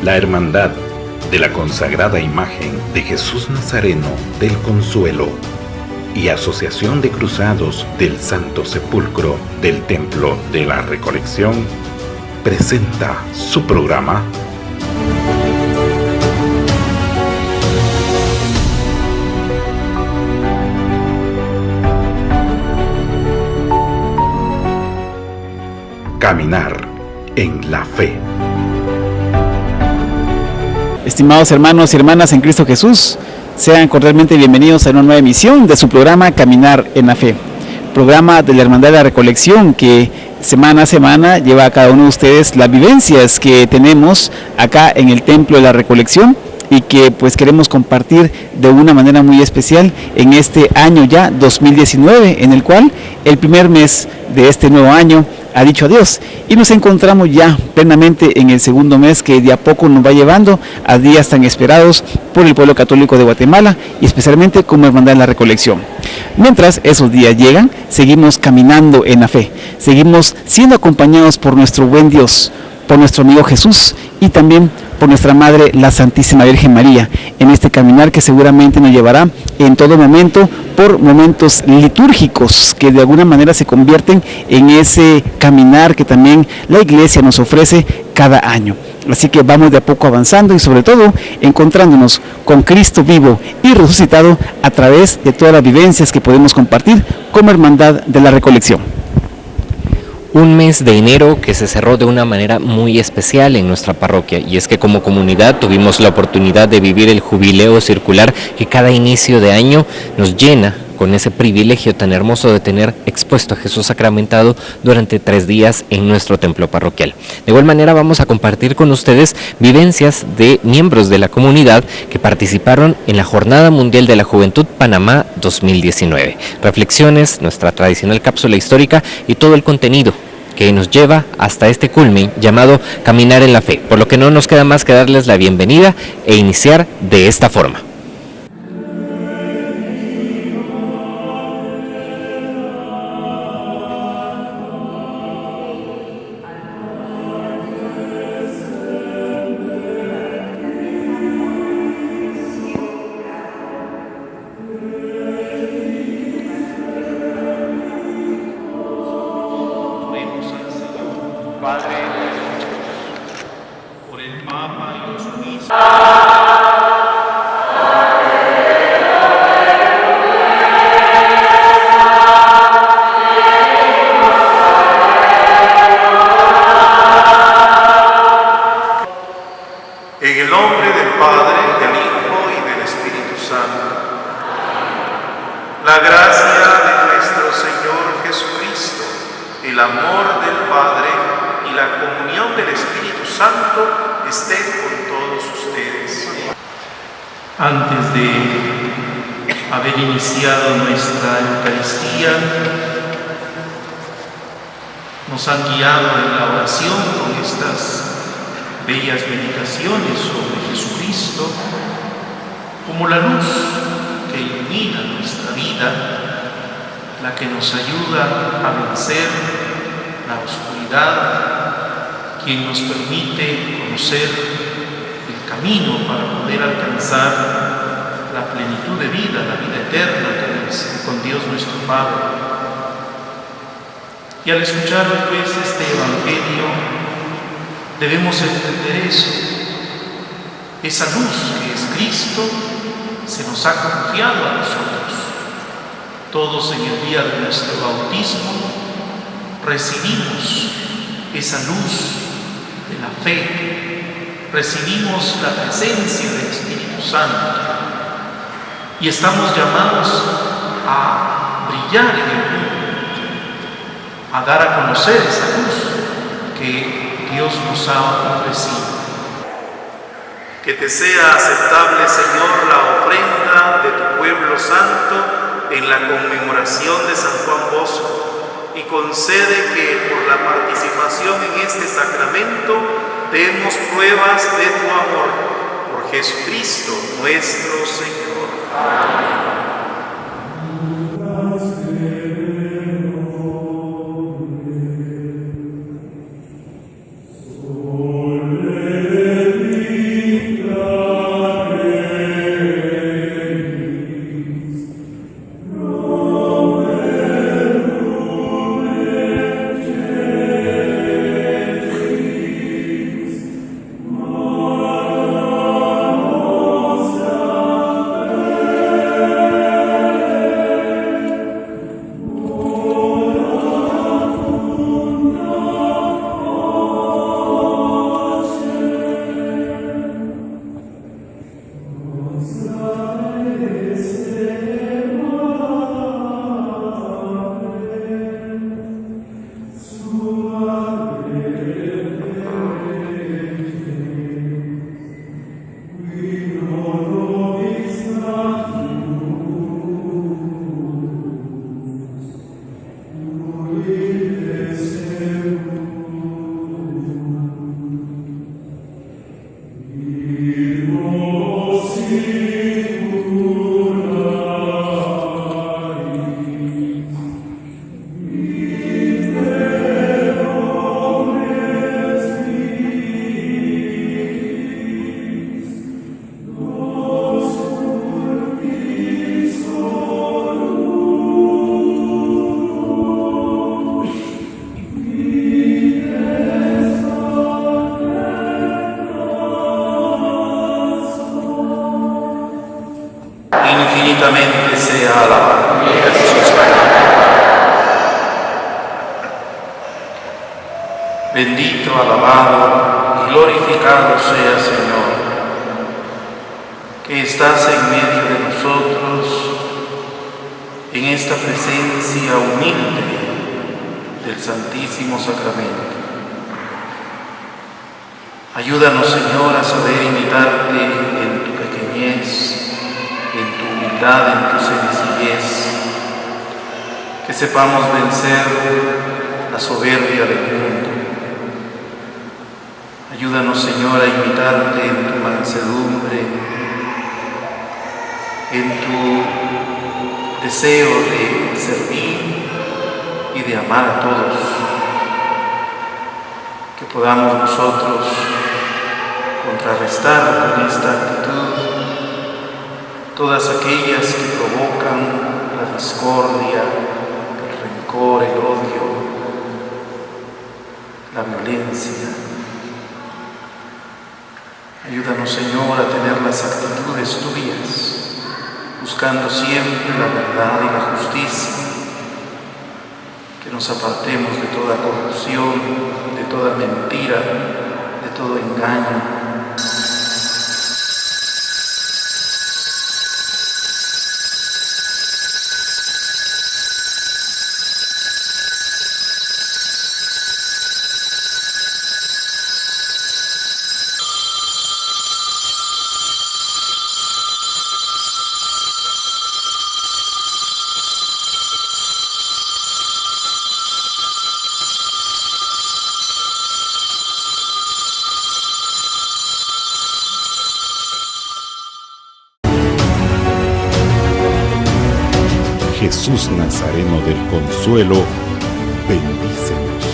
La Hermandad de la Consagrada Imagen de Jesús Nazareno del Consuelo y Asociación de Cruzados del Santo Sepulcro del Templo de la Recolección presenta su programa Caminar en la Fe. Estimados hermanos y hermanas en Cristo Jesús, sean cordialmente bienvenidos a una nueva emisión de su programa Caminar en la Fe, programa de la Hermandad de la Recolección que semana a semana lleva a cada uno de ustedes las vivencias que tenemos acá en el Templo de la Recolección y que pues queremos compartir de una manera muy especial en este año ya 2019, en el cual el primer mes de este nuevo año ha dicho adiós y nos encontramos ya plenamente en el segundo mes que de a poco nos va llevando a días tan esperados por el pueblo católico de Guatemala y especialmente como Hermandad de la Recolección. Mientras esos días llegan, seguimos caminando en la fe, seguimos siendo acompañados por nuestro buen Dios, por nuestro amigo Jesús y también por nuestra Madre, la Santísima Virgen María, en este caminar que seguramente nos llevará en todo momento por momentos litúrgicos que de alguna manera se convierten en ese caminar que también la Iglesia nos ofrece cada año. Así que vamos de a poco avanzando y sobre todo encontrándonos con Cristo vivo y resucitado a través de todas las vivencias que podemos compartir como Hermandad de la Recolección. Un mes de enero que se cerró de una manera muy especial en nuestra parroquia, y es que como comunidad tuvimos la oportunidad de vivir el jubileo circular que cada inicio de año nos llena con ese privilegio tan hermoso de tener expuesto a Jesús sacramentado durante 3 días en nuestro templo parroquial. De igual manera vamos a compartir con ustedes vivencias de miembros de la comunidad que participaron en la Jornada Mundial de la Juventud Panamá 2019. Reflexiones, nuestra tradicional cápsula histórica y todo el contenido que nos lleva hasta este culmen llamado Caminar en la Fe, por lo que no nos queda más que darles la bienvenida e iniciar de esta forma. La gracia de nuestro Señor Jesucristo, el amor del Padre y la comunión del Espíritu Santo estén con todos ustedes. Antes de haber iniciado nuestra Eucaristía, nos han guiado en la oración con estas bellas meditaciones sobre Jesucristo como la luz que ilumina nuestra vida, la que nos ayuda a vencer la oscuridad, quien nos permite conocer el camino para poder alcanzar la plenitud de vida, la vida eterna que es con Dios nuestro Padre. Y al escuchar pues este Evangelio debemos entender eso, esa luz que es Cristo se nos ha confiado a nosotros. Todos en el día de nuestro bautismo recibimos esa luz de la fe, recibimos la presencia del Espíritu Santo y estamos llamados a brillar en el mundo, a dar a conocer esa luz que Dios nos ha ofrecido. Que te sea aceptable, Señor, la ofrenda de tu pueblo santo en la conmemoración de San Juan Bosco, y concede que por la participación en este sacramento demos pruebas de tu amor. Por Jesucristo nuestro Señor. Amén. Infinitamente sea alabado. Bendito, alabado y glorificado sea, Señor, que estás en medio de nosotros en esta presencia humilde del Santísimo Sacramento. Ayúdanos, Señor, a saber imitarte en tu pequeñez, en tu humildad, en tu sencillez, que sepamos vencer la soberbia del mundo. Ayúdanos, Señor, a imitarte en tu mansedumbre, en tu deseo de servir y de amar a todos, que podamos nosotros contrarrestar con esta actitud todas aquellas que provocan la discordia, el rencor, el odio, la violencia. Ayúdanos, Señor, a tener las actitudes tuyas, buscando siempre la verdad y la justicia, que nos apartemos de toda corrupción, de toda mentira, de todo engaño. Jesús Nazareno del Consuelo, bendícenos.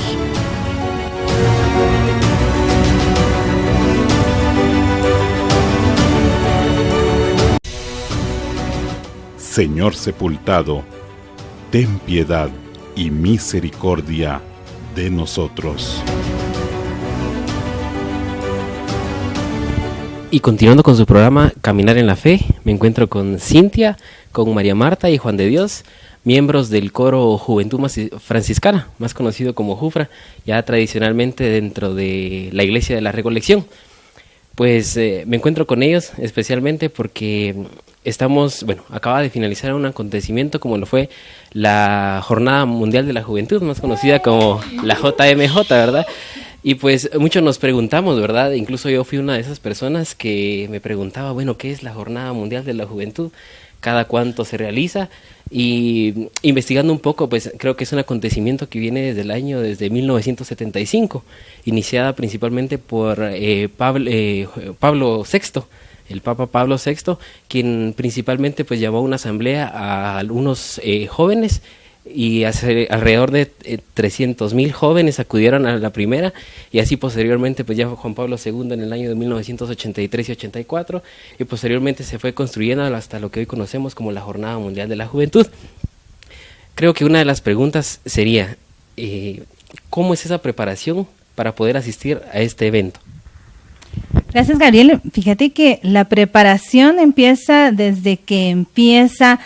Señor sepultado, ten piedad y misericordia de nosotros. Y continuando con su programa Caminar en la Fe, me encuentro con Cintia, con María Marta y Juan de Dios, miembros del coro Juventud Franciscana, más conocido como JUFRA, ya tradicionalmente dentro de la Iglesia de la Recolección. Pues me encuentro con ellos especialmente porque acaba de finalizar un acontecimiento como lo fue la Jornada Mundial de la Juventud, más conocida como la JMJ, ¿verdad? Y pues muchos nos preguntamos, ¿verdad? Incluso yo fui una de esas personas que me preguntaba, bueno, ¿qué es la Jornada Mundial de la Juventud? ¿Cada cuánto se realiza? Y investigando un poco, pues creo que es un acontecimiento que viene desde 1975, iniciada principalmente por Pablo VI, el Papa Pablo VI, quien principalmente pues llamó a una asamblea a algunos jóvenes, y alrededor de 300,000 jóvenes acudieron a la primera, y así posteriormente pues ya Juan Pablo II en el año de 1983 y 84, y posteriormente se fue construyendo hasta lo que hoy conocemos como la Jornada Mundial de la Juventud. Creo que una de las preguntas sería, ¿cómo es esa preparación para poder asistir a este evento? Gracias, Gabriel. Fíjate que la preparación empieza desde que empieza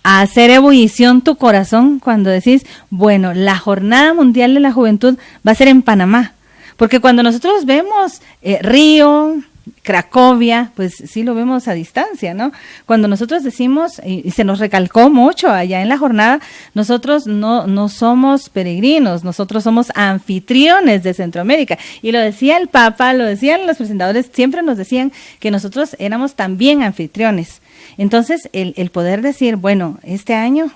a hacer ebullición tu corazón cuando decís, bueno, la Jornada Mundial de la Juventud va a ser en Panamá, porque cuando nosotros vemos Río, Cracovia, pues sí lo vemos a distancia, ¿no? Cuando nosotros decimos, y se nos recalcó mucho allá en la jornada, nosotros no somos peregrinos, nosotros somos anfitriones de Centroamérica, y lo decía el Papa, lo decían los presentadores, siempre nos decían que nosotros éramos también anfitriones. Entonces, el poder decir, bueno, este año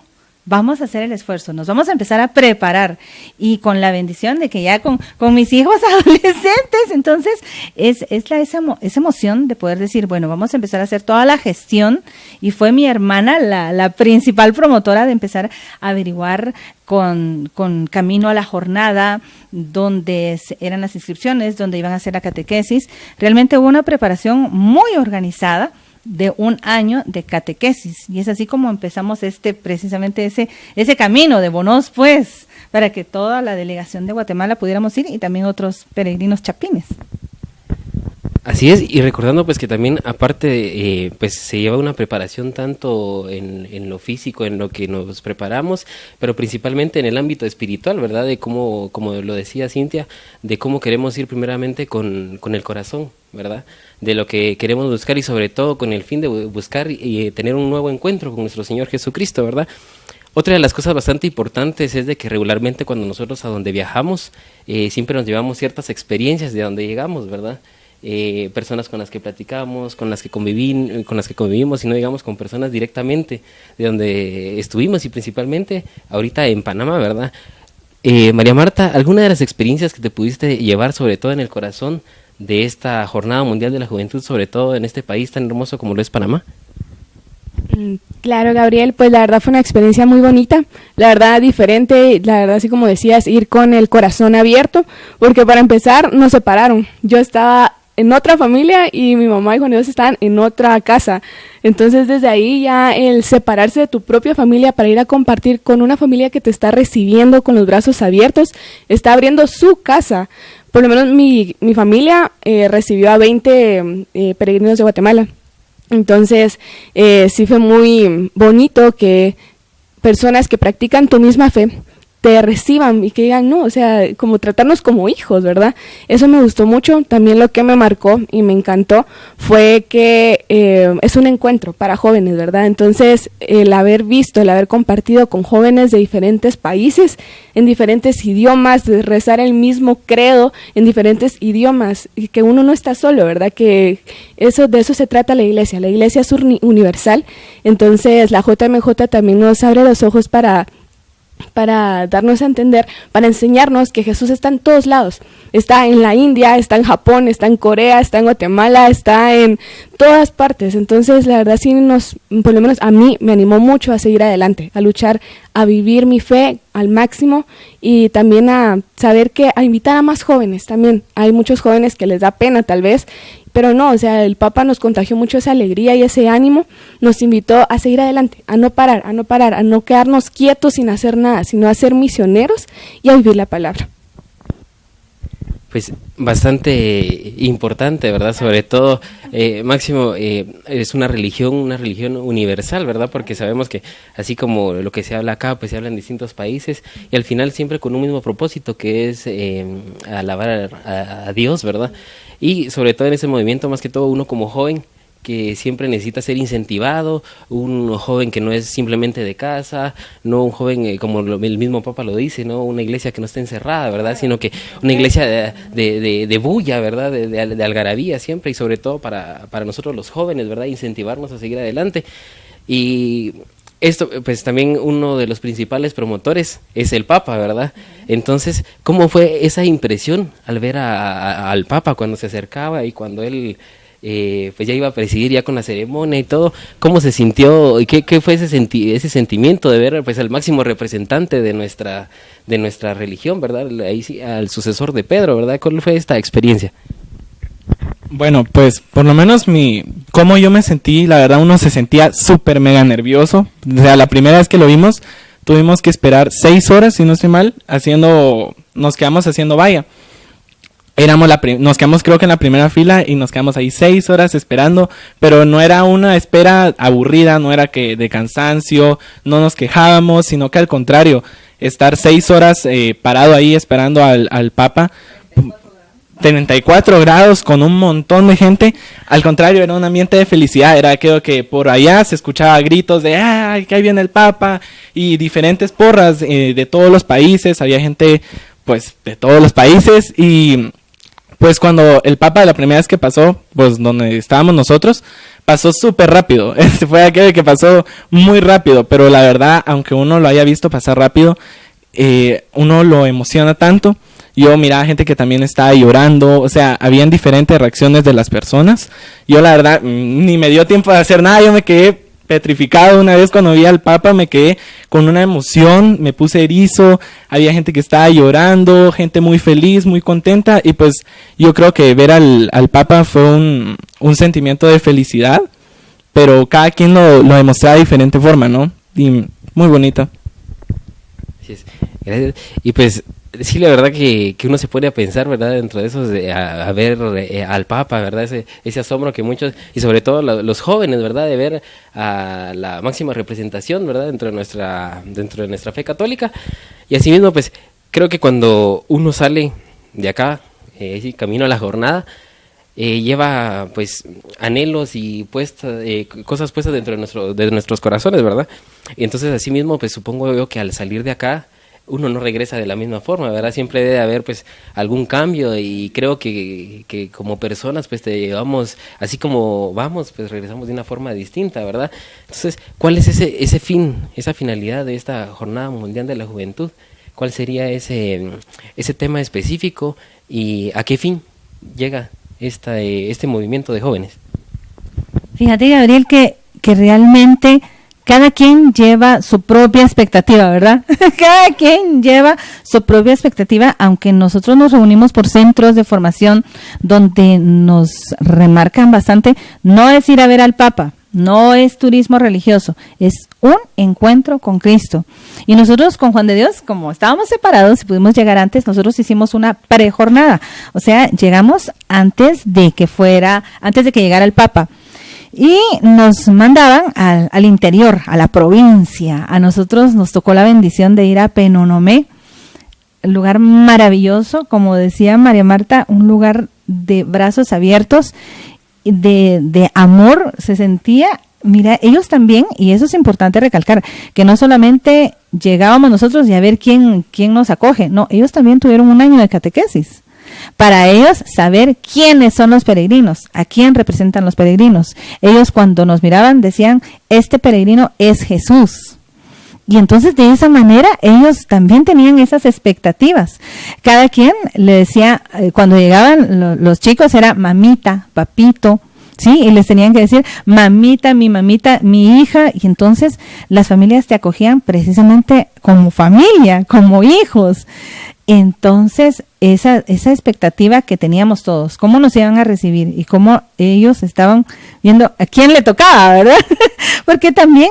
vamos a hacer el esfuerzo, nos vamos a empezar a preparar, y con la bendición de que ya con mis hijos adolescentes, entonces esa emoción de poder decir, bueno, vamos a empezar a hacer toda la gestión, y fue mi hermana la principal promotora de empezar a averiguar con camino a la jornada, donde eran las inscripciones, donde iban a hacer la catequesis. Realmente hubo una preparación muy organizada de un año de catequesis, y es así como empezamos precisamente ese camino de Bonos, pues, para que toda la delegación de Guatemala pudiéramos ir, y también otros peregrinos chapines. Así es, y recordando pues que también aparte pues se lleva una preparación tanto en lo físico, en lo que nos preparamos, pero principalmente en el ámbito espiritual, ¿verdad? De cómo, como lo decía Cintia, de cómo queremos ir primeramente con el corazón, ¿verdad? De lo que queremos buscar, y sobre todo con el fin de buscar y tener un nuevo encuentro con nuestro Señor Jesucristo, ¿verdad? Otra de las cosas bastante importantes es de que regularmente cuando nosotros a donde viajamos siempre nos llevamos ciertas experiencias de donde llegamos, ¿verdad? Personas con las que platicamos, con las que convivimos, y no digamos con personas directamente de donde estuvimos, y principalmente ahorita en Panamá, ¿verdad? María Marta, ¿alguna de las experiencias que te pudiste llevar, sobre todo en el corazón de esta Jornada Mundial de la Juventud, sobre todo en este país tan hermoso como lo es Panamá? Claro, Gabriel, pues la verdad fue una experiencia muy bonita, la verdad diferente, la verdad, así como decías, ir con el corazón abierto, porque para empezar nos separaron. Yo estaba en otra familia y mi mamá y Juan Dios estaban en otra casa. Entonces desde ahí ya el separarse de tu propia familia para ir a compartir con una familia que te está recibiendo con los brazos abiertos, está abriendo su casa. Por lo menos mi familia recibió a 20 peregrinos de Guatemala. Entonces sí fue muy bonito que personas que practican tu misma fe te reciban y que digan, no, o sea, como tratarnos como hijos, ¿verdad? Eso me gustó mucho. También lo que me marcó y me encantó fue que es un encuentro para jóvenes, ¿verdad? Entonces, el haber visto, el haber compartido con jóvenes de diferentes países, en diferentes idiomas, de rezar el mismo credo en diferentes idiomas, y que uno no está solo, ¿verdad? Que de eso se trata la iglesia es universal. Entonces, la JMJ también nos abre los ojos para darnos a entender, para enseñarnos que Jesús está en todos lados. Está en la India, está en Japón, está en Corea, está en Guatemala, está en todas partes. Entonces, la verdad sí por lo menos a mí me animó mucho a seguir adelante, a luchar, a vivir mi fe al máximo, y también a saber a invitar a más jóvenes también. Hay muchos jóvenes que les da pena tal vez, pero no, o sea, el Papa nos contagió mucho esa alegría y ese ánimo, nos invitó a seguir adelante, a no parar, a no quedarnos quietos sin hacer nada, sino a ser misioneros y a vivir la palabra. Pues bastante importante, ¿verdad? Sobre todo, Máximo, es una religión universal, ¿verdad? Porque sabemos que así como lo que se habla acá, pues se habla en distintos países, y al final siempre con un mismo propósito, que es alabar a Dios, ¿verdad? Y sobre todo en ese movimiento, más que todo uno como joven, que siempre necesita ser incentivado, un joven que no es simplemente de casa, no un joven como el mismo Papa lo dice, no una iglesia que no esté encerrada, ¿verdad? Sino que una iglesia de bulla, ¿verdad? De algarabía siempre, y sobre todo para nosotros los jóvenes, ¿verdad? Incentivarnos a seguir adelante. Y esto, pues también uno de los principales promotores es el Papa, ¿verdad? Entonces, ¿cómo fue esa impresión al ver al Papa cuando se acercaba y cuando él pues ya iba a presidir ya con la ceremonia y todo? ¿Cómo se sintió y qué fue ese sentimiento de ver pues al máximo representante de nuestra religión, ¿verdad? Ahí sí, al sucesor de Pedro, ¿verdad? ¿Cuál fue esta experiencia? Bueno, pues por lo menos cómo yo me sentí, la verdad uno se sentía súper mega nervioso. O sea, la primera vez que lo vimos tuvimos que esperar 6 horas, si no estoy mal, nos quedamos haciendo valla. Nos quedamos creo que en la primera fila y nos quedamos ahí 6 horas esperando, pero no era una espera aburrida, no era que de cansancio, no nos quejábamos, sino que al contrario, estar 6 horas parado ahí esperando al Papa, 34 grados con un montón de gente, al contrario, era un ambiente de felicidad. Era creo que por allá se escuchaba gritos de ¡ay, que ahí viene el Papa! Y diferentes porras de todos los países, había gente pues de todos los países. Y pues cuando el Papa la primera vez que pasó, pues donde estábamos nosotros, pasó súper rápido. Fue aquello que pasó muy rápido, pero la verdad, aunque uno lo haya visto pasar rápido, uno lo emociona tanto. Yo miraba gente que también estaba llorando, o sea, habían diferentes reacciones de las personas. Yo la verdad ni me dio tiempo de hacer nada, yo me quedé petrificado. Una vez cuando vi al Papa me quedé con una emoción, me puse erizo, había gente que estaba llorando, gente muy feliz, muy contenta, y pues yo creo que ver al Papa fue un sentimiento de felicidad, pero cada quien lo demostraba de diferente forma, ¿no? Y muy bonito. Así es. Gracias. Y pues sí, la verdad que uno se pone a pensar, ¿verdad? Dentro de esos, a ver al Papa, ¿verdad? Ese asombro que muchos, y sobre todo los jóvenes, ¿verdad? De ver a la máxima representación, ¿verdad? Dentro de nuestra fe católica. Y asimismo, pues, creo que cuando uno sale de acá, camino a la jornada, lleva, pues, anhelos y cosas puestas dentro de nuestros corazones, ¿verdad? Y entonces, asimismo, pues, supongo yo que al salir de acá, uno no regresa de la misma forma, ¿verdad? Siempre debe haber pues algún cambio, y creo que como personas pues te llevamos, así como vamos, pues regresamos de una forma distinta, ¿verdad? Entonces, ¿cuál es ese fin, esa finalidad de esta Jornada Mundial de la Juventud? ¿Cuál sería ese tema específico y a qué fin llega este movimiento de jóvenes? Fíjate, Gabriel, que realmente cada quien lleva su propia expectativa, ¿verdad? Cada quien lleva su propia expectativa, aunque nosotros nos reunimos por centros de formación donde nos remarcan bastante, no es ir a ver al Papa, no es turismo religioso, es un encuentro con Cristo. Y nosotros con Juan de Dios, como estábamos separados y pudimos llegar antes, nosotros hicimos una prejornada, o sea, llegamos antes de que llegara el Papa. Y nos mandaban al interior, a la provincia. A nosotros nos tocó la bendición de ir a Penonomé, un lugar maravilloso, como decía María Marta, un lugar de brazos abiertos, de amor se sentía. Mira, ellos también, y eso es importante recalcar, que no solamente llegábamos nosotros y a ver quién nos acoge, no, ellos también tuvieron un año de catequesis. Para ellos saber quiénes son los peregrinos, a quién representan los peregrinos. Ellos cuando nos miraban decían, este peregrino es Jesús. Y entonces de esa manera ellos también tenían esas expectativas. Cada quien le decía, cuando llegaban los chicos era mamita, papito, ¿sí? Y les tenían que decir, mamita, mi hija. Y entonces las familias te acogían precisamente como familia, como hijos. Entonces, esa expectativa que teníamos todos, cómo nos iban a recibir y cómo ellos estaban viendo a quién le tocaba, ¿verdad? Porque también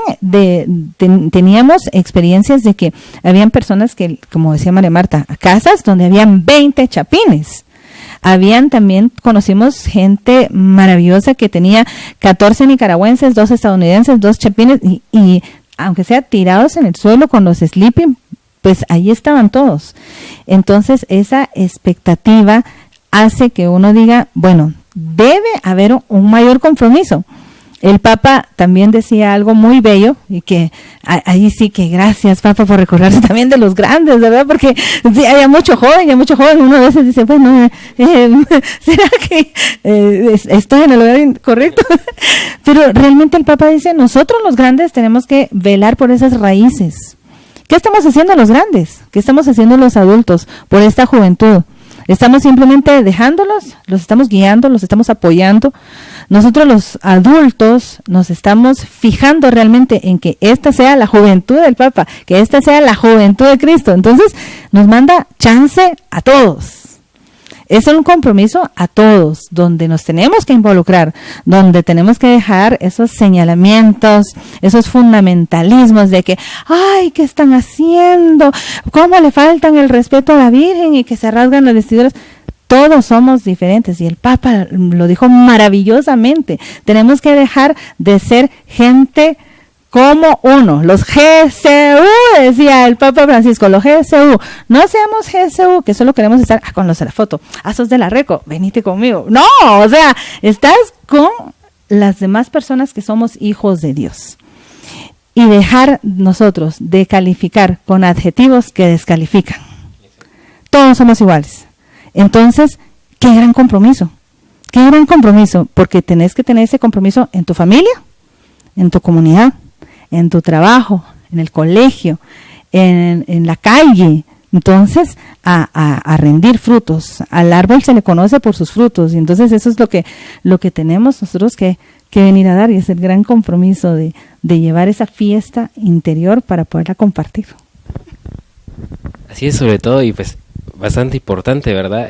teníamos experiencias de que habían personas que, como decía María Marta, casas donde habían 20 chapines. Conocimos gente maravillosa que tenía 14 nicaragüenses, 2 estadounidenses, 2 chapines y aunque sea tirados en el suelo con los sleeping, pues ahí estaban todos. Entonces esa expectativa hace que uno diga, bueno, debe haber un mayor compromiso. El Papa también decía algo muy bello, y que ahí sí que gracias, Papa, por recordarse también de los grandes, ¿verdad? Porque sí, hay mucho joven, uno a veces dice, bueno, ¿será que estoy en el lugar incorrecto? Pero realmente el Papa dice, nosotros los grandes tenemos que velar por esas raíces. ¿Qué estamos haciendo los grandes? ¿Qué estamos haciendo los adultos por esta juventud? ¿Estamos simplemente dejándolos? ¿Los estamos guiando? ¿Los estamos apoyando? Nosotros los adultos nos estamos fijando realmente en que esta sea la juventud del Papa, que esta sea la juventud de Cristo. Entonces nos manda chance a todos. Es un compromiso a todos, donde nos tenemos que involucrar, donde tenemos que dejar esos señalamientos, esos fundamentalismos de que, ay, ¿qué están haciendo? ¿Cómo le faltan el respeto a la Virgen y que se rasgan las vestiduras? Todos somos diferentes y el Papa lo dijo maravillosamente. Tenemos que dejar de ser gente como uno, los GCU, decía el Papa Francisco, los GCU, no seamos GCU, que solo queremos estar con los de la foto, sos de la Reco, venite conmigo, no, o sea, estás con las demás personas que somos hijos de Dios, y dejar nosotros de calificar con adjetivos que descalifican. Todos somos iguales. Entonces, qué gran compromiso, porque tenés que tener ese compromiso en tu familia, en tu comunidad, en tu trabajo, en el colegio, en la calle. Entonces, a rendir frutos. Al árbol se le conoce por sus frutos, y entonces eso es lo que tenemos nosotros que venir a dar, y es el gran compromiso de llevar esa fiesta interior para poderla compartir. Así es, sobre todo, y pues bastante importante, ¿verdad?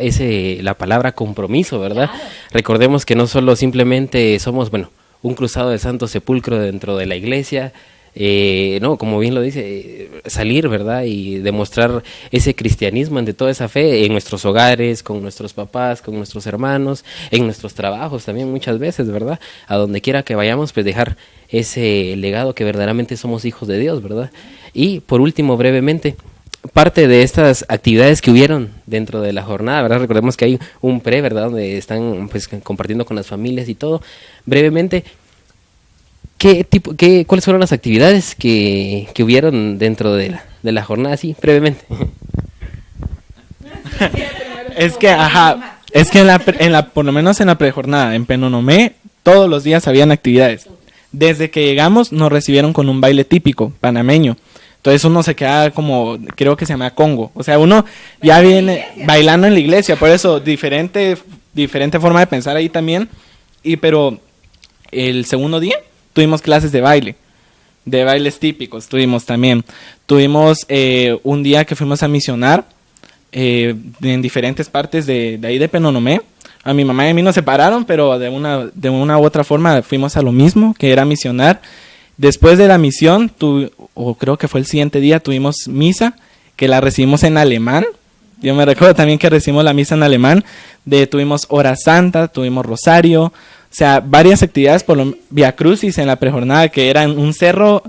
La palabra compromiso, ¿verdad? Claro. Recordemos que no solo simplemente somos, un cruzado del Santo Sepulcro dentro de la iglesia, no, como bien lo dice, salir, ¿verdad? Y demostrar ese cristianismo ante toda esa fe en nuestros hogares, con nuestros papás, con nuestros hermanos, en nuestros trabajos también muchas veces, ¿verdad? A donde quiera que vayamos, pues dejar ese legado que verdaderamente somos hijos de Dios, ¿verdad? Y por último, brevemente, parte de estas actividades que hubieron dentro de la jornada, ¿verdad? Recordemos que hay un pre, ¿verdad? Donde están pues compartiendo con las familias y todo. Brevemente, ¿cuáles fueron las actividades que hubieron dentro de la jornada? Sí, brevemente. Es que por lo menos en la prejornada, en Penonomé, todos los días habían actividades. Desde que llegamos nos recibieron con un baile típico panameño. Entonces uno se queda como, creo que se llama Congo. O sea, uno ya viene bailando en la iglesia. Por eso, diferente forma de pensar ahí también. Pero el segundo día tuvimos clases de bailes típicos tuvimos también. Tuvimos un día que fuimos a misionar en diferentes partes de ahí de Penonomé. A mi mamá y a mí nos separaron, pero de una u otra forma fuimos a lo mismo, que era misionar. Después de la misión, o creo que fue el siguiente día, tuvimos misa, que la recibimos en alemán. Yo me recuerdo también que recibimos la misa en alemán. Tuvimos hora santa, tuvimos rosario, o sea, varias actividades por Via Crucis en la prejornada, que era en un cerro.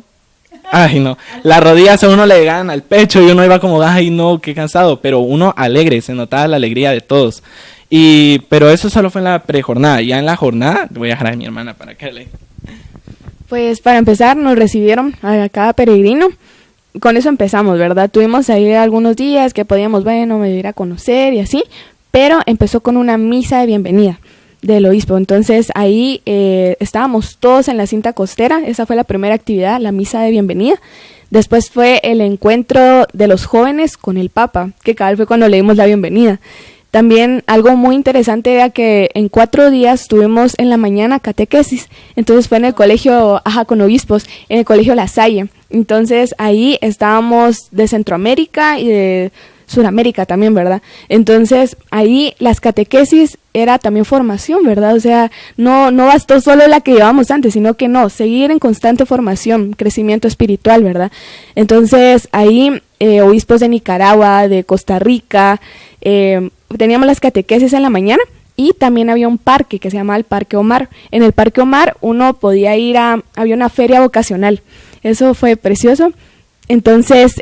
Ay, no, las rodillas a uno le llegaban al pecho y uno iba como, ay, no, qué cansado, pero uno alegre, se notaba la alegría de todos. Pero eso solo fue en la prejornada. Ya en la jornada, voy a dejar a mi hermana para que le... Pues para empezar nos recibieron a cada peregrino, con eso empezamos, ¿verdad? Tuvimos ahí algunos días que podíamos, medio ir a conocer y así, pero empezó con una misa de bienvenida del obispo. Entonces ahí estábamos todos en la cinta costera, esa fue la primera actividad, la misa de bienvenida. Después fue el encuentro de los jóvenes con el Papa, que cada vez fue cuando le dimos la bienvenida. También algo muy interesante era que en 4 días tuvimos en la mañana catequesis, entonces fue en el colegio, con obispos, en el colegio La Salle. Entonces ahí estábamos de Centroamérica y de Sudamérica también, ¿verdad? Entonces ahí las catequesis era también formación, ¿verdad? O sea, no bastó solo la que llevábamos antes, sino que seguir en constante formación, crecimiento espiritual, ¿verdad? Entonces ahí obispos de Nicaragua, de Costa Rica, teníamos las catequesis en la mañana, y también había un parque que se llama el Parque Omar. En el Parque Omar uno podía ir había una feria vocacional, eso fue precioso. Entonces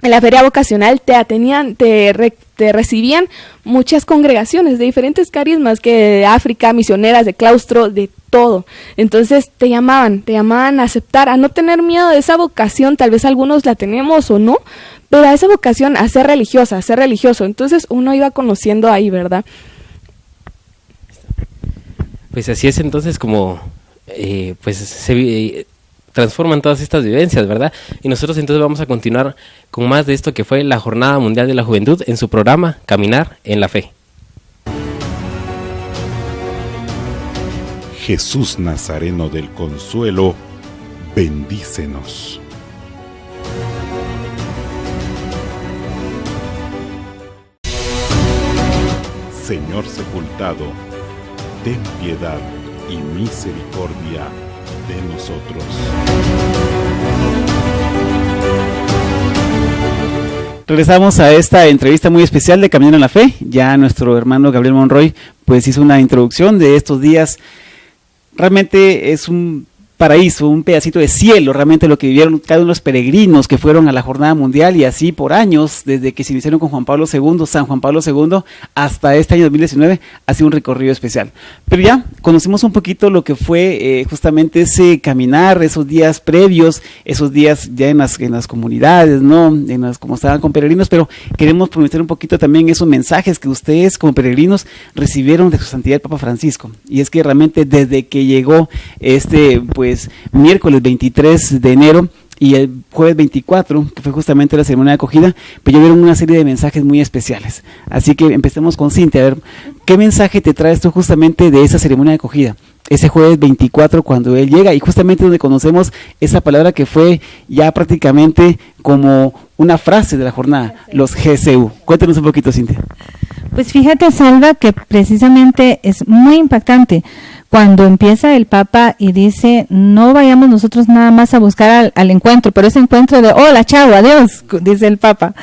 en la feria vocacional te recibían muchas congregaciones de diferentes carismas, que de África, misioneras, de claustro, de todo. Entonces te llamaban a aceptar, a no tener miedo de esa vocación, tal vez algunos la tenemos o no, pero a esa vocación, a ser religiosa, a ser religioso. Entonces uno iba conociendo ahí, ¿verdad? Pues así es entonces como pues se transforman todas estas vivencias, ¿verdad? Y nosotros entonces vamos a continuar con más de esto que fue la Jornada Mundial de la Juventud en su programa Caminar en la Fe. Jesús Nazareno del Consuelo, bendícenos. Señor sepultado, ten piedad y misericordia de nosotros. Regresamos a esta entrevista muy especial de Caminar en la Fe. Ya nuestro hermano Gabriel Monroy pues hizo una introducción de estos días. Realmente es un paraíso, un pedacito de cielo, realmente lo que vivieron cada uno de los peregrinos que fueron a la Jornada Mundial, y así por años, desde que se iniciaron con Juan Pablo II, San Juan Pablo II, hasta este año 2019, ha sido un recorrido especial. Pero ya conocimos un poquito lo que fue justamente ese caminar, esos días previos, esos días ya en las comunidades, ¿no? Como estaban con peregrinos, pero queremos prometer un poquito también esos mensajes que ustedes como peregrinos recibieron de su santidad el Papa Francisco. Y es que realmente desde que llegó miércoles 23 de enero y el jueves 24, que fue justamente la ceremonia de acogida, pues ya vieron una serie de mensajes muy especiales. Así que empecemos con Cintia, a ver, ¿qué mensaje te traes tú justamente de esa ceremonia de acogida? Ese jueves 24 cuando él llega, y justamente donde conocemos esa palabra que fue ya prácticamente como una frase de la jornada, los GCU. Cuéntanos un poquito, Cintia. Pues fíjate, Salva, que precisamente es muy impactante cuando empieza el Papa y dice, no vayamos nosotros nada más a buscar al encuentro, pero ese encuentro de, hola, chao, adiós, dice el Papa.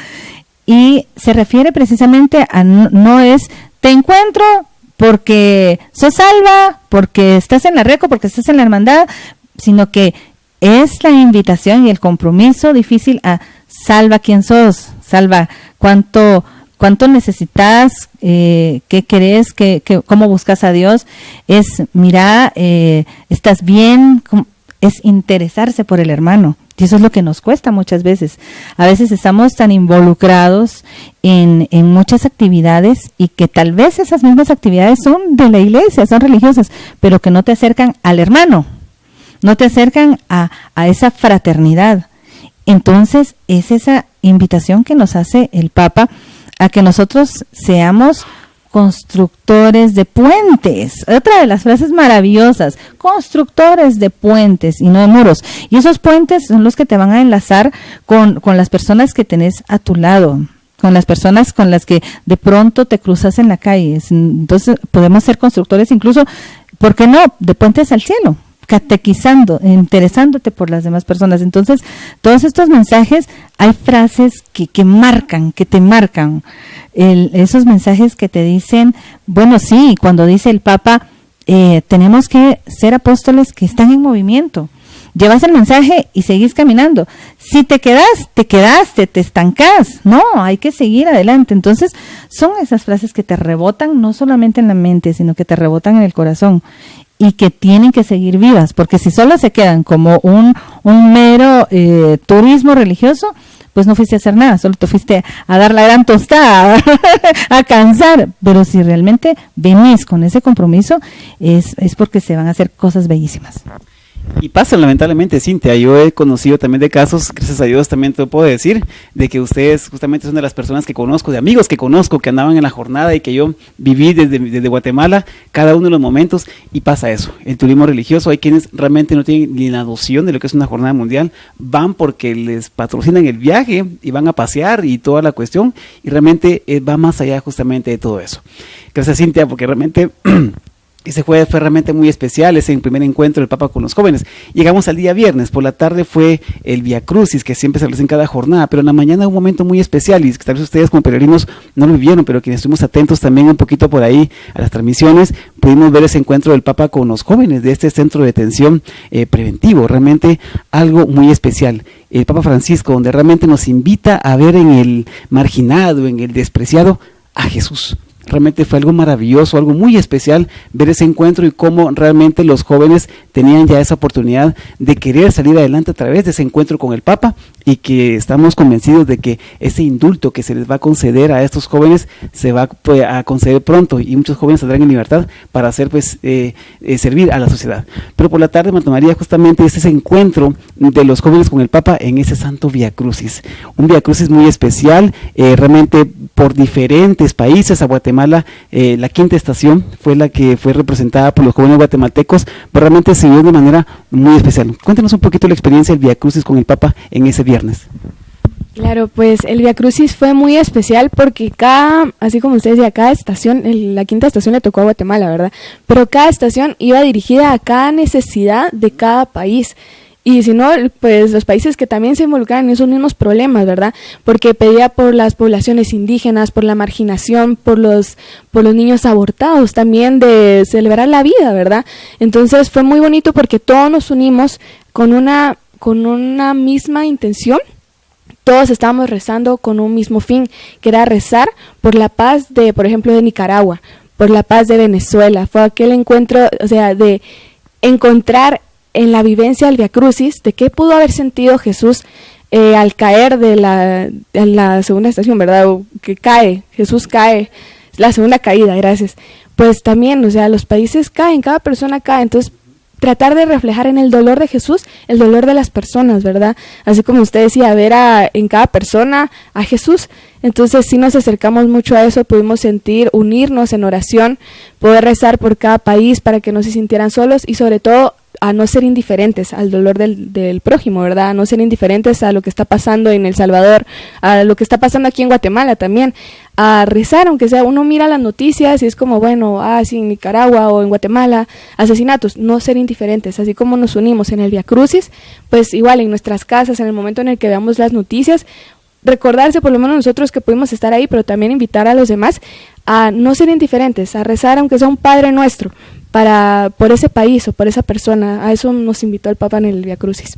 Y se refiere precisamente a, no es, te encuentro porque sos salva, porque estás en la Reco, porque estás en la hermandad, sino que es la invitación y el compromiso difícil a salva quién sos, salva cuánto necesitas, qué querés, cómo buscas a Dios, es mira, estás bien, es interesarse por el hermano. Y eso es lo que nos cuesta muchas veces. A veces estamos tan involucrados en muchas actividades, y que tal vez esas mismas actividades son de la iglesia, son religiosas, pero que no te acercan al hermano, no te acercan a esa fraternidad. Entonces es esa invitación que nos hace el Papa a que nosotros seamos constructores de puentes. Otra de las frases maravillosas, constructores de puentes y no de muros. Y esos puentes son los que te van a enlazar con las personas que tenés a tu lado, con las personas con las que de pronto te cruzas en la calle. Entonces podemos ser constructores incluso, ¿por qué no?, de puentes al cielo, catequizando, interesándote por las demás personas. Entonces, todos estos mensajes, hay frases que marcan, que te marcan. Esos mensajes que te dicen, bueno, sí, cuando dice el Papa, tenemos que ser apóstoles que están en movimiento. Llevas el mensaje y seguís caminando. Si te quedaste, te estancás. No, hay que seguir adelante. Entonces, son esas frases que te rebotan no solamente en la mente, sino que te rebotan en el corazón, y que tienen que seguir vivas, porque si solo se quedan como un mero turismo religioso, pues no fuiste a hacer nada, solo te fuiste a dar la gran tostada, a cansar. Pero si realmente venís con ese compromiso, es porque se van a hacer cosas bellísimas. Y pasa lamentablemente, Cintia, yo he conocido también de casos, gracias a Dios también te puedo decir, de que ustedes justamente son de las personas que conozco, de amigos que conozco, que andaban en la jornada y que yo viví desde Guatemala, cada uno de los momentos, y pasa eso. El turismo religioso, hay quienes realmente no tienen ni la noción de lo que es una jornada mundial, van porque les patrocinan el viaje y van a pasear y toda la cuestión, y realmente va más allá justamente de todo eso. Gracias, Cintia, porque realmente Ese jueves fue realmente muy especial, ese primer encuentro del Papa con los jóvenes. Llegamos al día viernes, por la tarde fue el Via Crucis, que siempre se realiza en cada jornada, pero en la mañana un momento muy especial, y tal vez ustedes como peregrinos no lo vivieron, pero quienes estuvimos atentos también un poquito por ahí a las transmisiones, pudimos ver ese encuentro del Papa con los jóvenes de este centro de detención preventivo, realmente algo muy especial. El Papa Francisco, donde realmente nos invita a ver en el marginado, en el despreciado, a Jesús. Realmente fue algo maravilloso, algo muy especial ver ese encuentro y cómo realmente los jóvenes tenían ya esa oportunidad de querer salir adelante a través de ese encuentro con el Papa, y que estamos convencidos de que ese indulto que se les va a conceder a estos jóvenes se va a conceder pronto, y muchos jóvenes saldrán en libertad para hacer servir a la sociedad. Pero por la tarde, Marta María, justamente es ese encuentro de los jóvenes con el Papa en ese santo Via Crucis, un Via Crucis muy especial, realmente por diferentes países. A Guatemala, la quinta estación fue la que fue representada por los jóvenes guatemaltecos, pero realmente se vio de manera muy especial. Cuéntanos un poquito la experiencia del Via Crucis con el Papa en ese viernes. Claro, pues el Via Crucis fue muy especial porque así como usted decía, cada estación, la quinta estación le tocó a Guatemala, ¿verdad? Pero cada estación iba dirigida a cada necesidad de cada país. Y si no, pues los países que también se involucran en esos mismos problemas, ¿verdad? Porque pedía por las poblaciones indígenas, por la marginación, por los niños abortados, también de celebrar la vida, ¿verdad? Entonces fue muy bonito porque todos nos unimos con una misma intención. Todos estábamos rezando con un mismo fin, que era rezar por la paz por ejemplo, de Nicaragua, por la paz de Venezuela. Fue aquel encuentro, o sea, de encontrar en la vivencia del Via Crucis de qué pudo haber sentido Jesús al caer en la segunda estación, ¿verdad? O que Jesús cae, la segunda caída, gracias. Pues también, o sea, los países caen, cada persona cae, entonces tratar de reflejar en el dolor de Jesús el dolor de las personas, ¿verdad? Así como usted decía, ver en cada persona a Jesús. Entonces sí nos acercamos mucho a eso, pudimos unirnos en oración, poder rezar por cada país para que no se sintieran solos, y sobre todo a no ser indiferentes al dolor del prójimo, ¿verdad? A no ser indiferentes a lo que está pasando en El Salvador, a lo que está pasando aquí en Guatemala también, a rezar, aunque sea uno mira las noticias y es como, bueno, sí, en Nicaragua o en Guatemala, asesinatos, no ser indiferentes, así como nos unimos en el Via Crucis, pues igual en nuestras casas, en el momento en el que veamos las noticias, recordarse por lo menos nosotros que pudimos estar ahí, pero también invitar a los demás a no ser indiferentes, a rezar aunque sea un Padre Nuestro, por ese país o por esa persona. A eso nos invitó el Papa en el Via Crucis.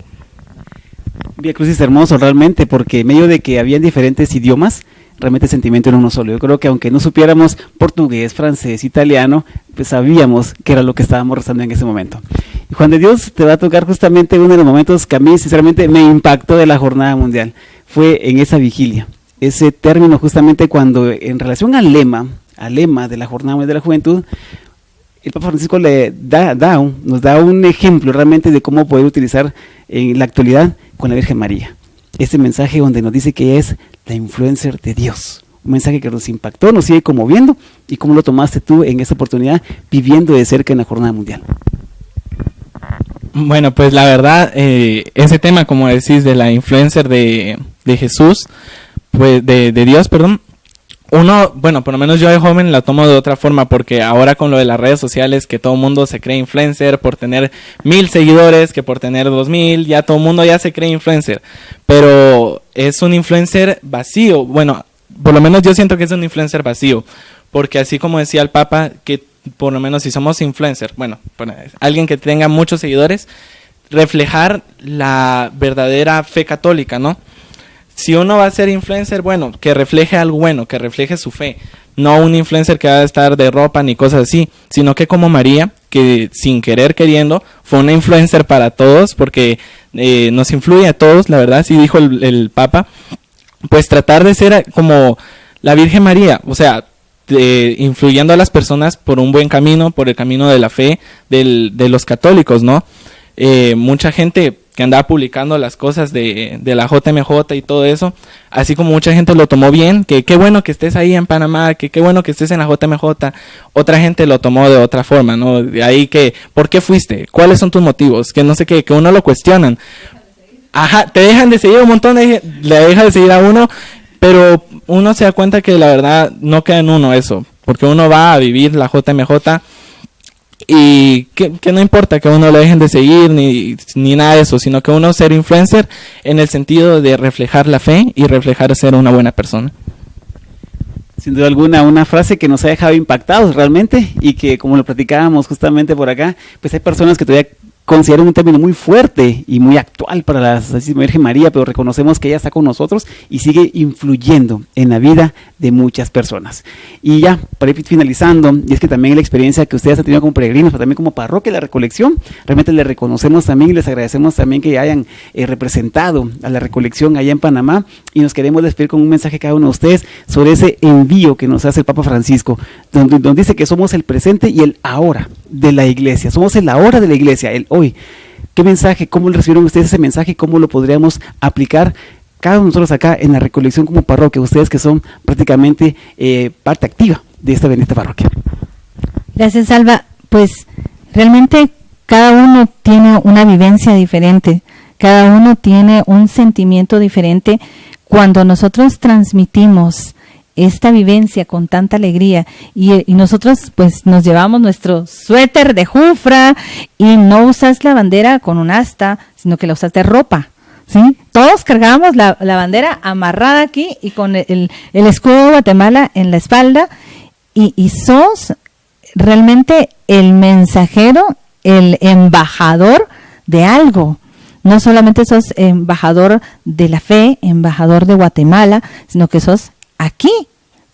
Via Crucis hermoso realmente, porque en medio de que habían diferentes idiomas, realmente el sentimiento era uno solo. Yo creo que aunque no supiéramos portugués, francés, italiano, pues sabíamos que era lo que estábamos rezando en ese momento. Y Juan de Dios, te va a tocar justamente uno de los momentos que a mí sinceramente me impactó de la Jornada Mundial. Fue en esa vigilia, ese término justamente cuando en relación al lema de la Jornada Mundial de la Juventud, el Papa Francisco nos da un ejemplo realmente de cómo poder utilizar en la actualidad con la Virgen María. Este mensaje donde nos dice que ella es la influencer de Dios. Un mensaje que nos impactó, nos sigue conmoviendo. ¿Y cómo lo tomaste tú en esta oportunidad viviendo de cerca en la Jornada Mundial? Bueno, pues la verdad, ese tema, como decís, de la influencer de Jesús, pues de Dios, perdón, bueno, por lo menos yo de joven la tomo de otra forma, porque ahora con lo de las redes sociales, que todo el mundo se cree influencer por tener 1000 seguidores, que por tener 2000, ya todo el mundo ya se cree influencer, pero es un influencer vacío. Bueno, por lo menos yo siento que es un influencer vacío, porque así como decía el Papa, que por lo menos si somos influencer, bueno, alguien que tenga muchos seguidores, reflejar la verdadera fe católica, ¿no? Si uno va a ser influencer, bueno, que refleje algo bueno, que refleje su fe, no un influencer que va a estar de ropa ni cosas así, sino que como María, que sin querer queriendo, fue una influencer para todos, porque nos influye a todos, la verdad, sí dijo el Papa, pues tratar de ser como la Virgen María, o sea, influyendo a las personas por un buen camino, por el camino de la fe de los católicos, ¿no? Mucha gente que andaba publicando las cosas de la JMJ y todo eso, así como mucha gente lo tomó bien, que qué bueno que estés ahí en Panamá, que qué bueno que estés en la JMJ, otra gente lo tomó de otra forma, ¿no? De ahí que, ¿por qué fuiste? ¿Cuáles son tus motivos? Que no sé qué, que uno lo cuestionan. Ajá, te dejan de seguir un montón, le deja de seguir a uno, pero uno se da cuenta que la verdad no queda en uno eso, porque uno va a vivir la JMJ y que no importa que uno lo dejen de seguir ni nada de eso, sino que uno ser influencer en el sentido de reflejar la fe y reflejar ser una buena persona. Sin duda alguna, una frase que nos ha dejado impactados realmente y que, como lo platicábamos justamente por acá, pues hay personas que todavía consideran un término muy fuerte y muy actual para la Santísima Virgen María, pero reconocemos que ella está con nosotros y sigue influyendo en la vida de muchas personas. Y ya, para ir finalizando, y es que también la experiencia que ustedes han tenido como peregrinos, pero también como parroquia de la Recolección, realmente les reconocemos también y les agradecemos también que hayan representado a la Recolección allá en Panamá, y nos queremos despedir con un mensaje cada uno de ustedes sobre ese envío que nos hace el Papa Francisco, donde dice que somos el presente y el ahora de la Iglesia, somos el ahora de la Iglesia, el hoy. ¿Qué mensaje? ¿Cómo recibieron ustedes ese mensaje y cómo lo podríamos aplicar cada uno de nosotros acá en la Recolección como parroquia, ustedes que son prácticamente parte activa de esta bendita parroquia? Gracias, Alba. Pues realmente cada uno tiene una vivencia diferente, cada uno tiene un sentimiento diferente. Cuando nosotros transmitimos esta vivencia con tanta alegría y nosotros pues nos llevamos nuestro suéter de jufra y no usas la bandera con un asta, sino que la usas de ropa, ¿sí? Todos cargábamos la bandera amarrada aquí y con el escudo de Guatemala en la espalda y sos realmente el mensajero, el embajador de algo. No solamente sos embajador de la fe, embajador de Guatemala, sino que sos aquí,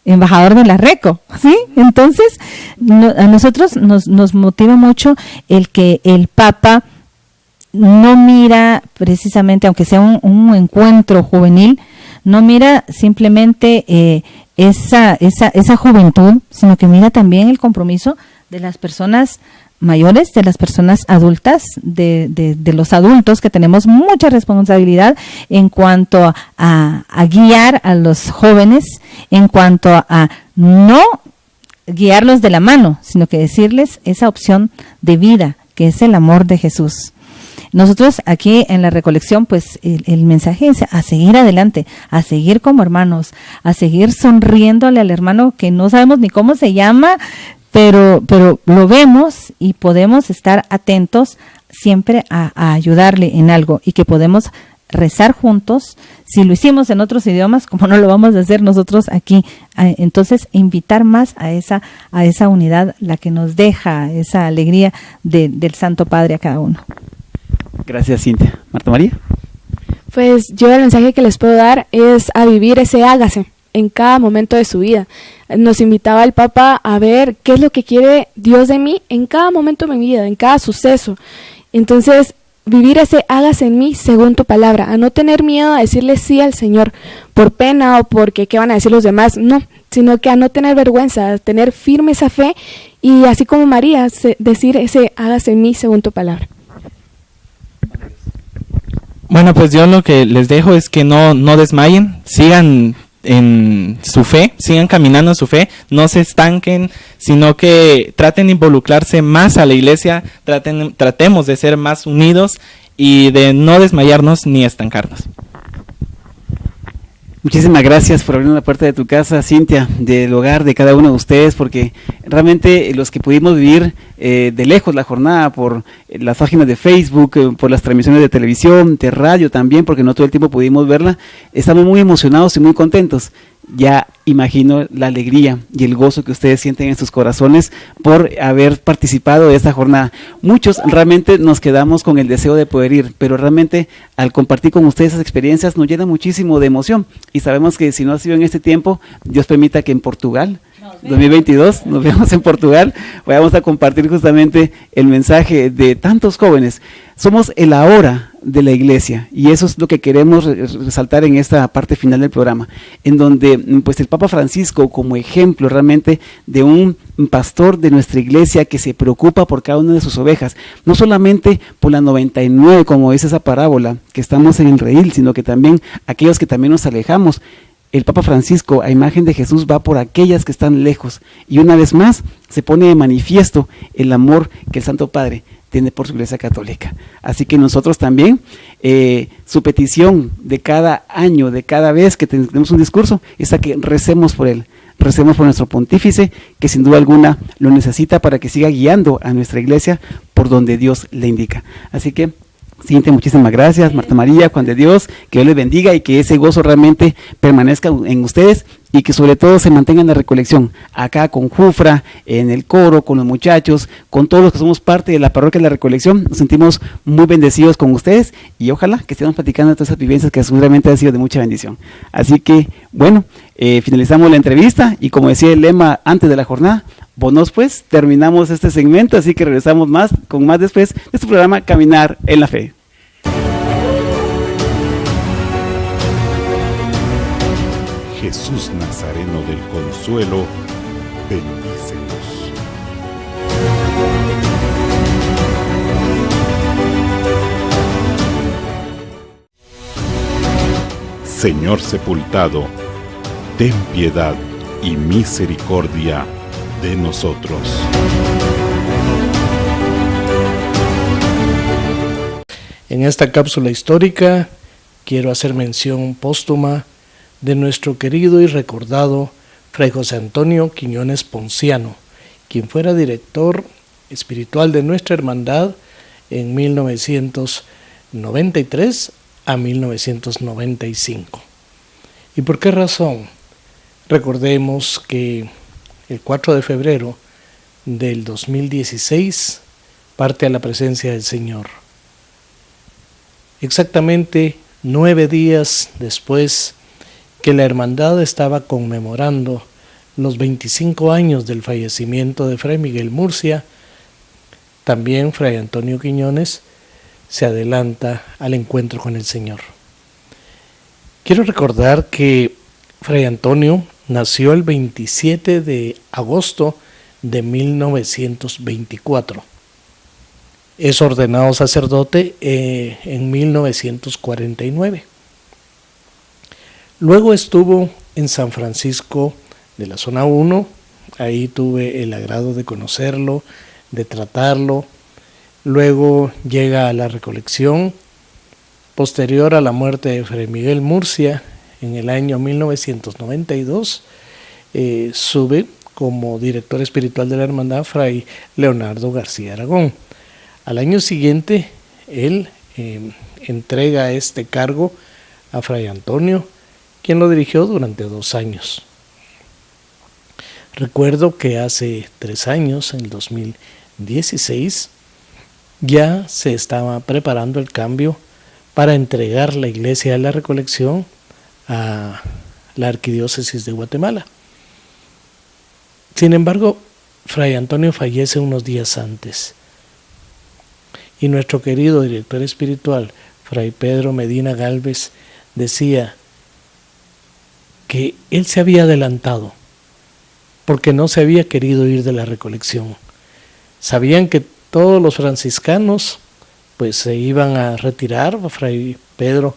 embajador de la Reco, ¿sí? Entonces, a nosotros nos motiva mucho el que el Papa no mira precisamente, aunque sea un encuentro juvenil, no mira simplemente esa juventud, sino que mira también el compromiso de las personas mayores, de las personas adultas, de los adultos, que tenemos mucha responsabilidad en cuanto a guiar a los jóvenes, en cuanto a no guiarlos de la mano, sino que decirles esa opción de vida, que es el amor de Jesús. Nosotros aquí en la Recolección, pues el mensaje es a seguir adelante, a seguir como hermanos, a seguir sonriéndole al hermano que no sabemos ni cómo se llama, pero lo vemos y podemos estar atentos siempre a ayudarle en algo, y que podemos rezar juntos. Si lo hicimos en otros idiomas, ¿cómo no lo vamos a hacer nosotros aquí? Entonces, invitar más a esa unidad, la que nos deja esa alegría del Santo Padre a cada uno. Gracias, Cintia. Marta María. Pues yo el mensaje que les puedo dar es a vivir ese hágase en cada momento de su vida. Nos invitaba el Papa a ver qué es lo que quiere Dios de mí en cada momento de mi vida, en cada suceso. Entonces, vivir ese hágase en mí según tu palabra, a no tener miedo a decirle sí al Señor por pena o porque qué van a decir los demás, no, sino que a no tener vergüenza, a tener firme esa fe, y así como María, decir ese hágase en mí según tu palabra. Bueno, pues yo lo que les dejo es que no desmayen, sigan en su fe, sigan caminando en su fe, no se estanquen, sino que traten de involucrarse más a la iglesia, tratemos de ser más unidos y de no desmayarnos ni estancarnos. Muchísimas gracias por abrir la puerta de tu casa, Cintia, del hogar de cada uno de ustedes, porque realmente los que pudimos vivir de lejos la jornada por las páginas de Facebook, por las transmisiones de televisión, de radio también, porque no todo el tiempo pudimos verla, estamos muy emocionados y muy contentos. Ya imagino la alegría y el gozo que ustedes sienten en sus corazones por haber participado de esta jornada. Muchos realmente nos quedamos con el deseo de poder ir, pero realmente al compartir con ustedes esas experiencias nos llena muchísimo de emoción, y sabemos que si no ha sido en este tiempo, Dios permita que en Portugal 2022, nos vemos en Portugal, vamos a compartir justamente el mensaje de tantos jóvenes. Somos el ahora de la iglesia, y eso es lo que queremos resaltar en esta parte final del programa, en donde pues el Papa Francisco, como ejemplo realmente de un pastor de nuestra iglesia que se preocupa por cada una de sus ovejas, no solamente por las 99, como dice esa parábola, que estamos en el redil, sino que también aquellos que también nos alejamos. El Papa Francisco, a imagen de Jesús, va por aquellas que están lejos, y una vez más se pone de manifiesto el amor que el Santo Padre tiene por su Iglesia Católica. Así que nosotros también, su petición de cada año, de cada vez que tenemos un discurso, es a que recemos por él, recemos por nuestro pontífice, que sin duda alguna lo necesita para que siga guiando a nuestra iglesia por donde Dios le indica. Así que, siguiente, muchísimas gracias, Marta María, Juan de Dios, que Dios les bendiga y que ese gozo realmente permanezca en ustedes y que sobre todo se mantenga en la recolección, acá con Jufra, en el coro, con los muchachos, con todos los que somos parte de la parroquia de la recolección. Nos sentimos muy bendecidos con ustedes y ojalá que estemos platicando de todas esas vivencias que seguramente han sido de mucha bendición. Así que, bueno, finalizamos la entrevista y como decía el lema antes de la jornada, bonos pues, terminamos este segmento, así que regresamos con más después de este programa Caminar en la Fe. Jesús Nazareno del Consuelo, bendícenos. Señor sepultado, ten piedad y misericordia de nosotros. En esta cápsula histórica quiero hacer mención póstuma de nuestro querido y recordado Fray José Antonio Quiñones Ponciano, quien fuera director espiritual de nuestra hermandad en 1993 a 1995. ¿Y por qué razón? Recordemos que el 4 de febrero del 2016 parte a la presencia del Señor. Exactamente 9 días después que la hermandad estaba conmemorando los 25 años del fallecimiento de Fray Miguel Murcia, también Fray Antonio Quiñones se adelanta al encuentro con el Señor. Quiero recordar que Fray Antonio nació el 27 de agosto de 1924. Es ordenado sacerdote en 1949. Luego estuvo en San Francisco de la Zona 1, ahí tuve el agrado de conocerlo, de tratarlo. Luego llega a la recolección, posterior a la muerte de Fray Miguel Murcia, en el año 1992, sube como director espiritual de la hermandad Fray Leonardo García Aragón. Al año siguiente, él entrega este cargo a Fray Antonio, quien lo dirigió durante 2 años. Recuerdo que hace 3 años, en el 2016, ya se estaba preparando el cambio para entregar la iglesia de la recolección a la Arquidiócesis de Guatemala. Sin embargo, Fray Antonio fallece unos días antes y nuestro querido director espiritual, Fray Pedro Medina Gálvez, decía que él se había adelantado porque no se había querido ir de la recolección. Sabían que todos los franciscanos pues se iban a retirar. Fray Pedro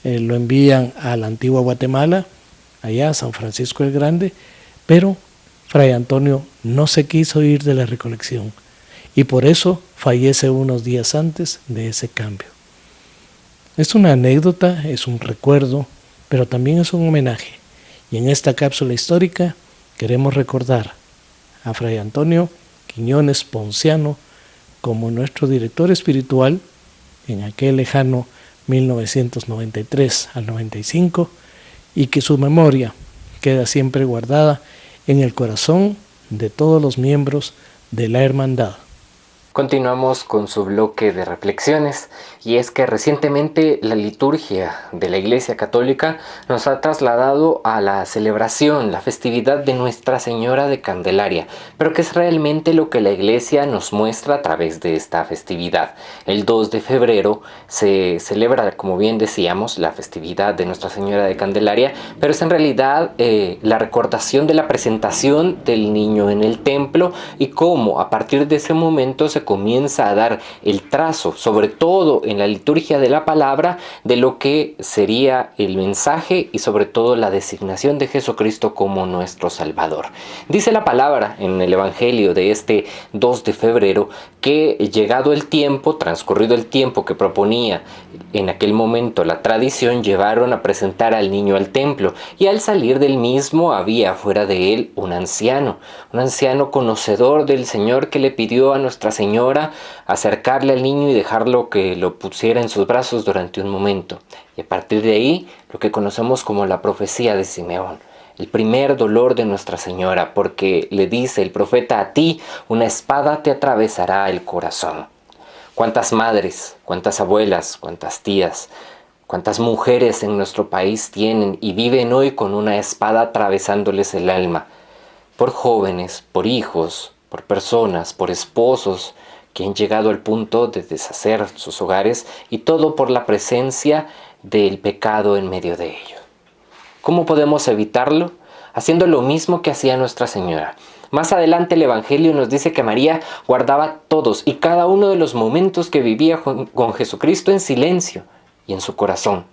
lo envían a la antigua Guatemala, allá a San Francisco el Grande, pero Fray Antonio no se quiso ir de la recolección y por eso fallece unos días antes de ese cambio. Es una anécdota, es un recuerdo, pero también es un homenaje. Y en esta cápsula histórica queremos recordar a Fray Antonio Quiñones Ponciano como nuestro director espiritual en aquel lejano 1993 al 95 y que su memoria queda siempre guardada en el corazón de todos los miembros de la hermandad. Continuamos con su bloque de reflexiones y es que recientemente la liturgia de la Iglesia Católica nos ha trasladado a la celebración, la festividad de Nuestra Señora de Candelaria, pero que es realmente lo que la Iglesia nos muestra a través de esta festividad. El 2 de febrero se celebra, como bien decíamos, la festividad de Nuestra Señora de Candelaria, pero es en realidad la recordación de la presentación del niño en el templo y cómo a partir de ese momento se comienza a dar el trazo, sobre todo en la liturgia de la palabra, de lo que sería el mensaje y sobre todo la designación de Jesucristo como nuestro Salvador. Dice la palabra en el Evangelio de este 2 de febrero que llegado el tiempo, transcurrido el tiempo que proponía en aquel momento la tradición, llevaron a presentar al niño al templo, y al salir del mismo había fuera de él un anciano conocedor del Señor, que le pidió a Nuestra Señora acercarle al niño y dejarlo que lo pusiera en sus brazos durante un momento. Y a partir de ahí, lo que conocemos como la profecía de Simeón, el primer dolor de Nuestra Señora, porque le dice el profeta: a ti una espada te atravesará el corazón. ¿Cuántas madres, cuántas abuelas, cuántas tías, cuántas mujeres en nuestro país tienen y viven hoy con una espada atravesándoles el alma? Por jóvenes, por hijos, por personas, por esposos que han llegado al punto de deshacer sus hogares, y todo por la presencia del pecado en medio de ellos. ¿Cómo podemos evitarlo? Haciendo lo mismo que hacía Nuestra Señora. Más adelante el Evangelio nos dice que María guardaba todos y cada uno de los momentos que vivía con Jesucristo en silencio y en su corazón.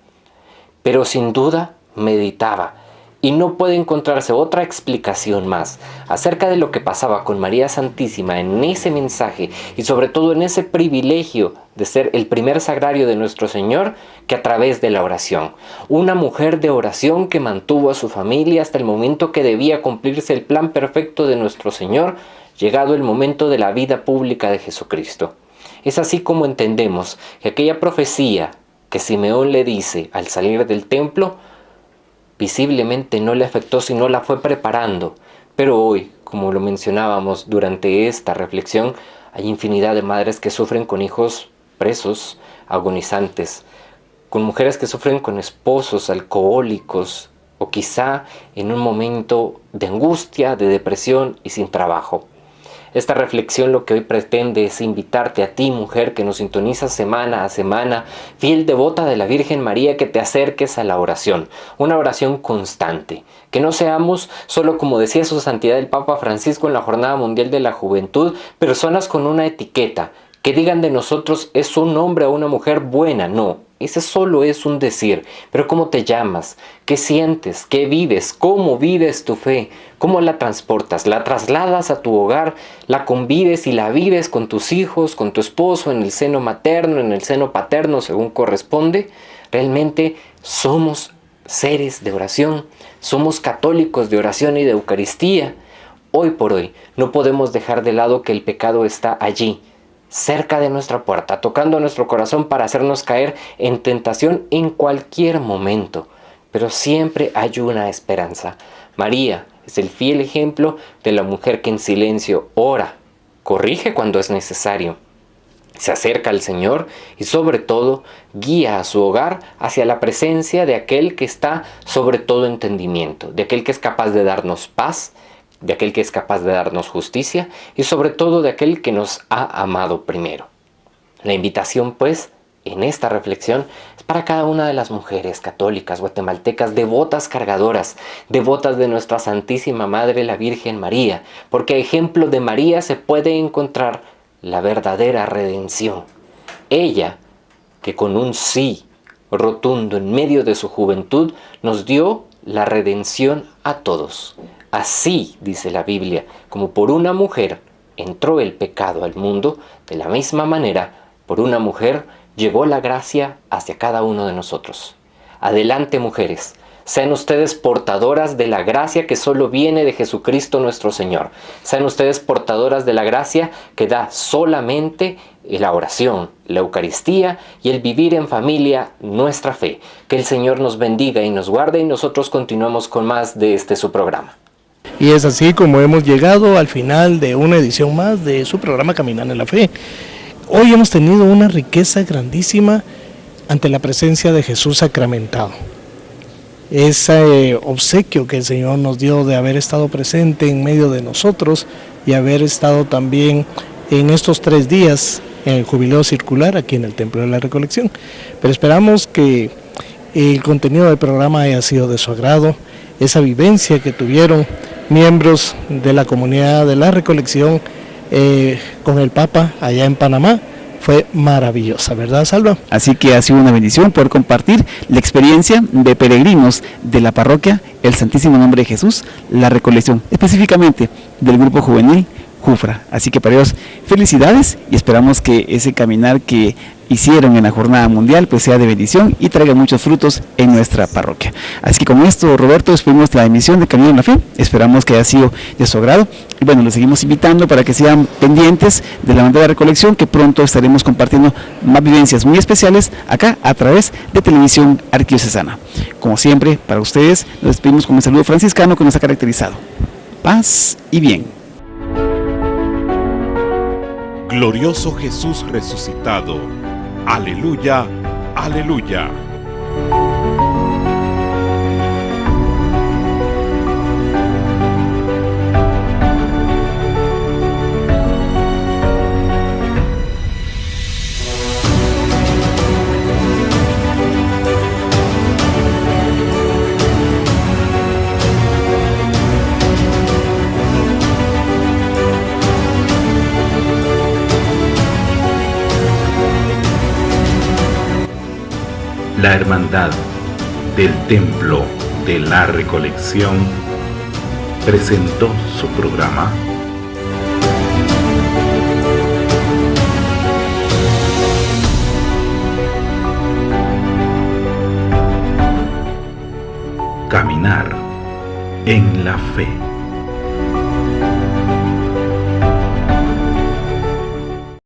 Pero sin duda meditaba. Y no puede encontrarse otra explicación más acerca de lo que pasaba con María Santísima en ese mensaje, y sobre todo en ese privilegio de ser el primer sagrario de nuestro Señor, que a través de la oración. Una mujer de oración que mantuvo a su familia hasta el momento que debía cumplirse el plan perfecto de nuestro Señor, llegado el momento de la vida pública de Jesucristo. Es así como entendemos que aquella profecía que Simeón le dice al salir del templo, visiblemente no le afectó, sino la fue preparando. Pero hoy, como lo mencionábamos durante esta reflexión, hay infinidad de madres que sufren con hijos presos, agonizantes, con mujeres que sufren con esposos alcohólicos, o quizá en un momento de angustia, de depresión y sin trabajo. Esta reflexión lo que hoy pretende es invitarte a ti, mujer, que nos sintonizas semana a semana, fiel devota de la Virgen María, que te acerques a la oración, una oración constante, que no seamos solo, como decía su santidad el Papa Francisco en la Jornada Mundial de la Juventud, personas con una etiqueta, que digan de nosotros es un hombre o una mujer buena. No, ese solo es un decir. Pero ¿cómo te llamas? ¿Qué sientes? ¿Qué vives? ¿Cómo vives tu fe? ¿Cómo la transportas? ¿La trasladas a tu hogar? ¿La convives y la vives con tus hijos, con tu esposo, en el seno materno, en el seno paterno, según corresponde? Realmente somos seres de oración, somos católicos de oración y de Eucaristía. Hoy por hoy no podemos dejar de lado que el pecado está allí, cerca de nuestra puerta, tocando nuestro corazón para hacernos caer en tentación en cualquier momento. Pero siempre hay una esperanza. María es el fiel ejemplo de la mujer que en silencio ora, corrige cuando es necesario, se acerca al Señor y sobre todo guía a su hogar hacia la presencia de aquel que está sobre todo entendimiento, de aquel que es capaz de darnos paz, de aquel que es capaz de darnos justicia y sobre todo de aquel que nos ha amado primero. La invitación, pues, en esta reflexión es para cada una de las mujeres católicas guatemaltecas, devotas cargadoras, devotas de nuestra Santísima Madre, la Virgen María, porque a ejemplo de María se puede encontrar la verdadera redención. Ella, que con un sí rotundo en medio de su juventud, nos dio la redención a todos. Así, dice la Biblia, como por una mujer entró el pecado al mundo, de la misma manera, por una mujer llegó la gracia hacia cada uno de nosotros. Adelante, mujeres, sean ustedes portadoras de la gracia que solo viene de Jesucristo nuestro Señor. Sean ustedes portadoras de la gracia que da solamente la oración, la Eucaristía y el vivir en familia nuestra fe. Que el Señor nos bendiga y nos guarde, y nosotros continuamos con más de su programa. Y es así como hemos llegado al final de una edición más de su programa Caminando en la Fe. Hoy hemos tenido una riqueza grandísima ante la presencia de Jesús sacramentado. Ese obsequio que el Señor nos dio de haber estado presente en medio de nosotros y haber estado también en estos 3 días en el Jubileo Circular aquí en el Templo de la Recolección. Pero esperamos que el contenido del programa haya sido de su agrado, esa vivencia que tuvieron miembros de la comunidad de la Recolección con el Papa allá en Panamá. Fue maravillosa, ¿verdad, Salva? Así que ha sido una bendición poder compartir la experiencia de peregrinos de la parroquia El Santísimo Nombre de Jesús, la recolección, específicamente del grupo juvenil Jufra. Así que para ellos, felicidades y esperamos que ese caminar que hicieron en la jornada mundial pues sea de bendición y traiga muchos frutos en nuestra parroquia. Así que con esto, Roberto, despedimos la emisión de Camino en la Fe. Esperamos que haya sido de su agrado y bueno, los seguimos invitando para que sean pendientes de la Hermandad de Recolección, que pronto estaremos compartiendo más vivencias muy especiales acá a través de Televisión Arquidiocesana. Como siempre, para ustedes nos despedimos con un saludo franciscano que nos ha caracterizado. Paz y bien. Glorioso Jesús resucitado. Aleluya, aleluya. La Hermandad del Templo de la Recolección presentó su programa Caminar en la Fe.